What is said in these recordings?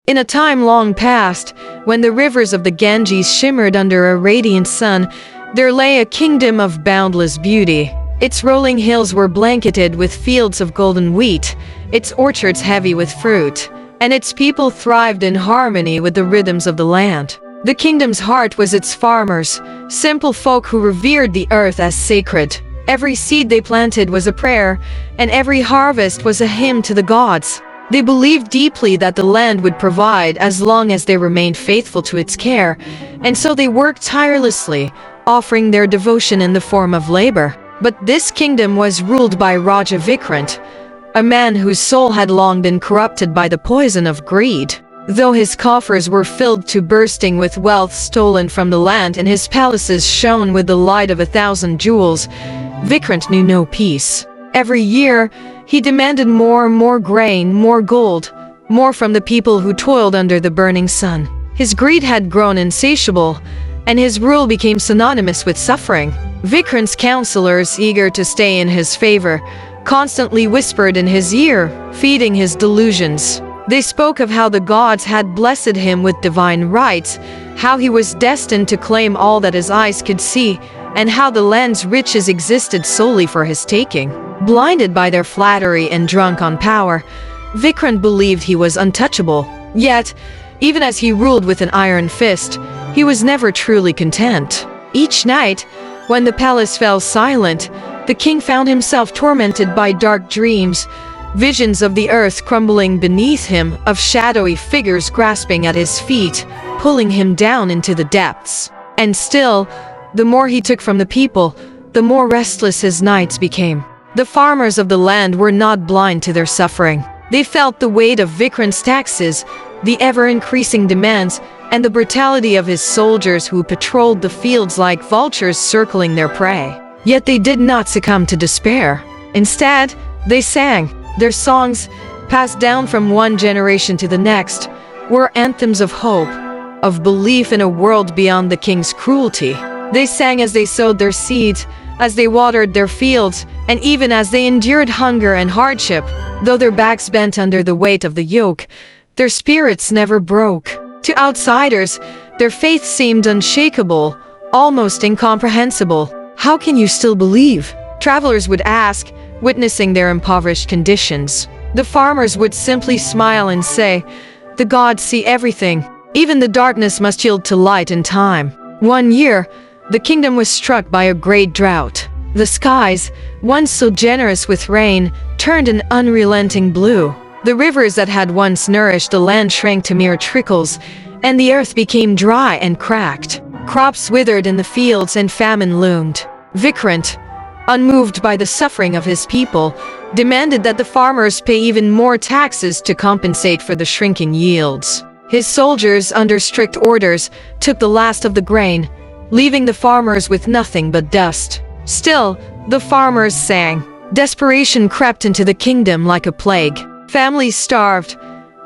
In a time long past, when the rivers of the Ganges shimmered under a radiant sun, there lay a kingdom of boundless beauty. Its rolling hills were blanketed with fields of golden wheat, its orchards heavy with fruit, and its people thrived in harmony with the rhythms of the land. The kingdom's heart was its farmers, simple folk who revered the earth as sacred. Every seed they planted was a prayer, and every harvest was a hymn to the gods. They believed deeply that the land would provide as long as they remained faithful to its care, and so they worked tirelessly, offering their devotion in the form of labor. But this kingdom was ruled by Raja Vikrant, a man whose soul had long been corrupted by the poison of greed. Though his coffers were filled to bursting with wealth stolen from the land and his palaces shone with the light of 1,000 jewels, Vikrant knew no peace. Every year, he demanded more grain, more gold, more from the people who toiled under the burning sun. His greed had grown insatiable, and his rule became synonymous with suffering. Vikrant's counselors, eager to stay in his favor, constantly whispered in his ear, feeding his delusions. They spoke of how the gods had blessed him with divine rights, how he was destined to claim all that his eyes could see, and how the land's riches existed solely for his taking. Blinded by their flattery and drunk on power, Vikrant believed he was untouchable. Yet, even as he ruled with an iron fist, he was never truly content. Each night, when the palace fell silent, the king found himself tormented by dark dreams, visions of the earth crumbling beneath him, of shadowy figures grasping at his feet, pulling him down into the depths. And still, the more he took from the people, the more restless his nights became. The farmers of the land were not blind to their suffering. They felt the weight of Vikrant's taxes, the ever-increasing demands, and the brutality of his soldiers who patrolled the fields like vultures circling their prey. Yet they did not succumb to despair. Instead, they sang. Their songs, passed down from one generation to the next, were anthems of hope, of belief in a world beyond the king's cruelty. They sang as they sowed their seeds, as they watered their fields, and even as they endured hunger and hardship. Though their backs bent under the weight of the yoke, their spirits never broke. To outsiders, their faith seemed unshakable, almost incomprehensible. "How can you still believe?" travelers would ask, witnessing their impoverished conditions. The farmers would simply smile and say, "The gods see everything. Even the darkness must yield to light in time." One year, the kingdom was struck by a great drought. The skies, once so generous with rain, turned an unrelenting blue. The rivers that had once nourished the land shrank to mere trickles, and the earth became dry and cracked. Crops withered in the fields and famine loomed. Vikrant, unmoved by the suffering of his people, demanded that the farmers pay even more taxes to compensate for the shrinking yields. His soldiers, under strict orders, took the last of the grain, leaving the farmers with nothing but dust. Still, the farmers sang. Desperation crept into the kingdom like a plague. Families starved,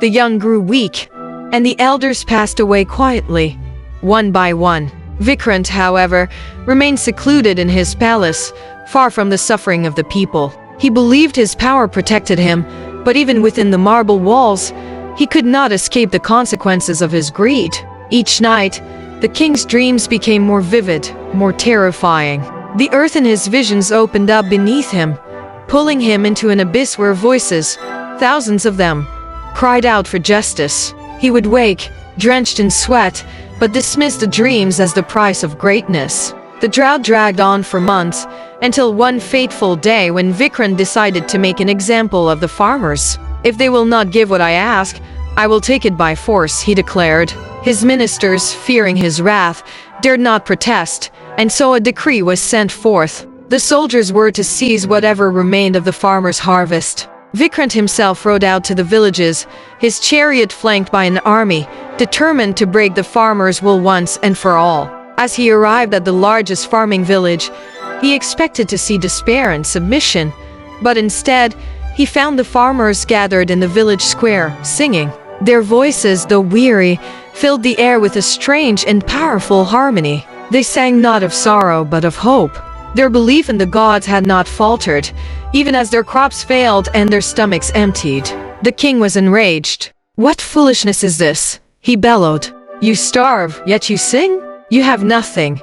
the young grew weak, and the elders passed away quietly, one by one. Vikrant, however, remained secluded in his palace, far from the suffering of the people. He believed his power protected him, but even within the marble walls, he could not escape the consequences of his greed. Each night, the king's dreams became more vivid, more terrifying. The earth in his visions opened up beneath him, pulling him into an abyss where voices, thousands of them, cried out for justice. He would wake, drenched in sweat, but dismiss the dreams as the price of greatness. The drought dragged on for months, until one fateful day when Vikrant decided to make an example of the farmers. "If they will not give what I ask, I will take it by force," he declared. His ministers, fearing his wrath, dared not protest, and so a decree was sent forth. The soldiers were to seize whatever remained of the farmers' harvest. Vikrant himself rode out to the villages, his chariot flanked by an army, determined to break the farmers' will once and for all. As he arrived at the largest farming village, he expected to see despair and submission, but instead, he found the farmers gathered in the village square, singing. Their voices, though weary, filled the air with a strange and powerful harmony. They sang not of sorrow but of hope. Their belief in the gods had not faltered, even as their crops failed and their stomachs emptied. The king was enraged. "What foolishness is this?" he bellowed. "You starve, yet you sing? You have nothing,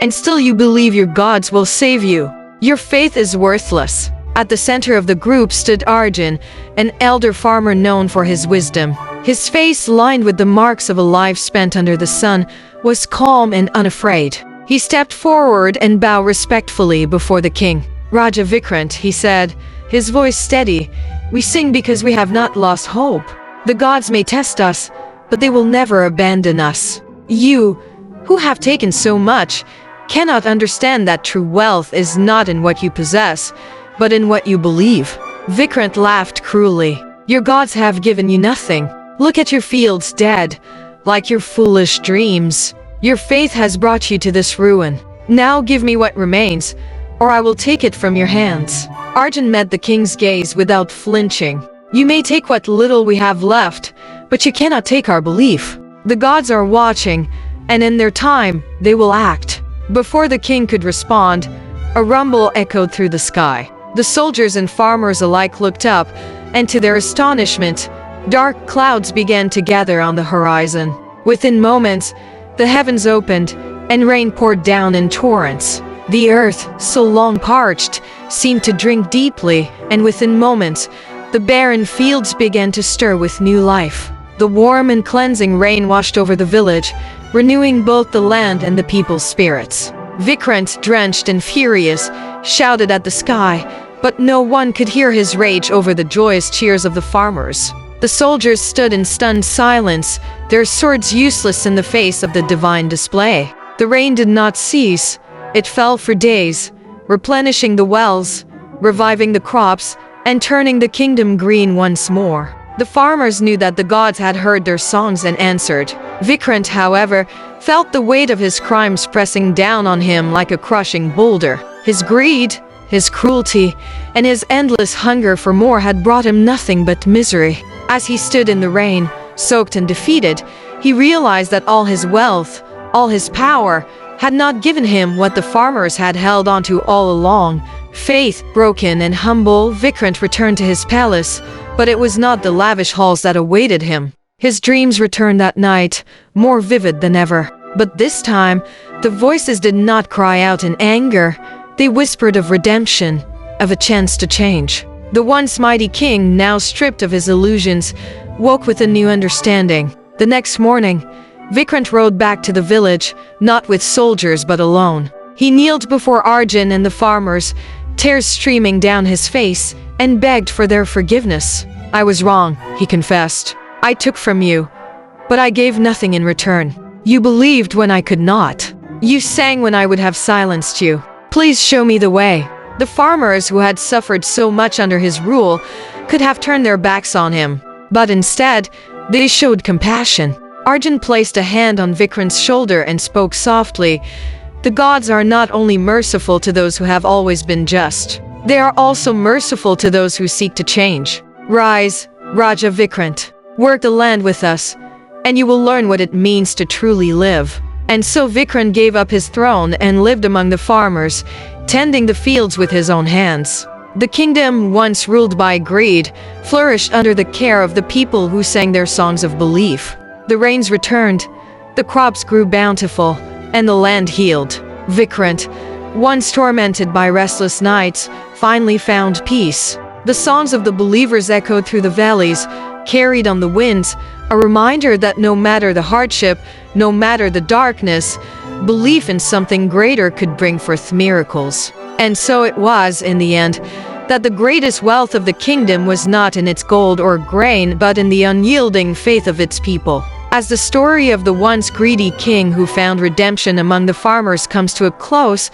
and still you believe your gods will save you. Your faith is worthless." At the center of the group stood Arjun, an elder farmer known for his wisdom. His face, lined with the marks of a life spent under the sun, was calm and unafraid. He stepped forward and bowed respectfully before the king. "Raja Vikrant," he said, his voice steady, "we sing because we have not lost hope. The gods may test us, but they will never abandon us. You, who have taken so much, cannot understand that true wealth is not in what you possess, but in what you believe." Vikrant laughed cruelly. "Your gods have given you nothing. Look at your fields dead, like your foolish dreams. Your faith has brought you to this ruin. Now give me what remains, or I will take it from your hands." Arjun met the king's gaze without flinching. "You may take what little we have left, but you cannot take our belief. The gods are watching, and in their time, they will act." Before the king could respond, a rumble echoed through the sky. The soldiers and farmers alike looked up, and to their astonishment, dark clouds began to gather on the horizon. Within moments, the heavens opened, and rain poured down in torrents. The earth, so long parched, seemed to drink deeply, and within moments, the barren fields began to stir with new life. The warm and cleansing rain washed over the village, renewing both the land and the people's spirits. Vikrant, drenched and furious, shouted at the sky, but no one could hear his rage over the joyous cheers of the farmers. The soldiers stood in stunned silence, their swords useless in the face of the divine display. The rain did not cease. It fell for days, replenishing the wells, reviving the crops, and turning the kingdom green once more. The farmers knew that the gods had heard their songs and answered. Vikrant, however, felt the weight of his crimes pressing down on him like a crushing boulder. His greed, his cruelty, and his endless hunger for more had brought him nothing but misery. As he stood in the rain, soaked and defeated, he realized that all his wealth, all his power, had not given him what the farmers had held onto all along. Faith broken and humble, Vikrant returned to his palace, but it was not the lavish halls that awaited him. His dreams returned that night, more vivid than ever. But this time, the voices did not cry out in anger. They whispered of redemption, of a chance to change. The once mighty king, now stripped of his illusions, woke with a new understanding. The next morning, Vikrant rode back to the village, not with soldiers but alone. He kneeled before Arjun and the farmers, tears streaming down his face, and begged for their forgiveness. "I was wrong," he confessed. "I took from you, but I gave nothing in return. You believed when I could not. You sang when I would have silenced you. Please show me the way." The farmers, who had suffered so much under his rule, could have turned their backs on him, but instead, they showed compassion. Arjun placed a hand on Vikrant's shoulder and spoke softly. "The gods are not only merciful to those who have always been just, they are also merciful to those who seek to change. Rise, Raja Vikrant, work the land with us, and you will learn what it means to truly live." And so Vikrant gave up his throne and lived among the farmers, tending the fields with his own hands. The kingdom, once ruled by greed, flourished under the care of the people who sang their songs of belief. The rains returned, the crops grew bountiful, and the land healed. Vikrant, once tormented by restless nights, finally found peace. The songs of the believers echoed through the valleys, carried on the winds, a reminder that no matter the hardship, no matter the darkness, belief in something greater could bring forth miracles. And so it was, in the end, that the greatest wealth of the kingdom was not in its gold or grain, but in the unyielding faith of its people. As the story of the once greedy king who found redemption among the farmers comes to a close,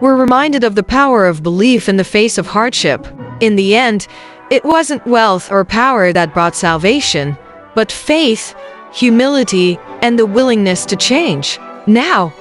we're reminded of the power of belief in the face of hardship. In the end, it wasn't wealth or power that brought salvation, but faith, humility, and the willingness to change. Now,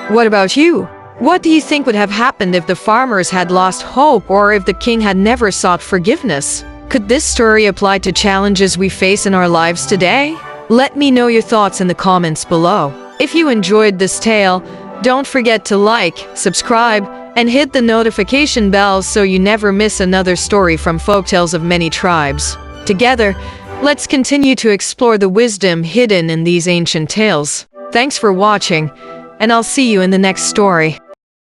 what about you? What do you think would have happened if the farmers had lost hope, or if the king had never sought forgiveness? Could this story apply to challenges we face in our lives today? Let me know your thoughts in the comments below. If you enjoyed this tale, don't forget to like, subscribe, and hit the notification bell so you never miss another story from Folktales of Many Tribes. Together, Let's continue to explore the wisdom hidden in these ancient tales. Thanks for watching, and I'll see you in the next story.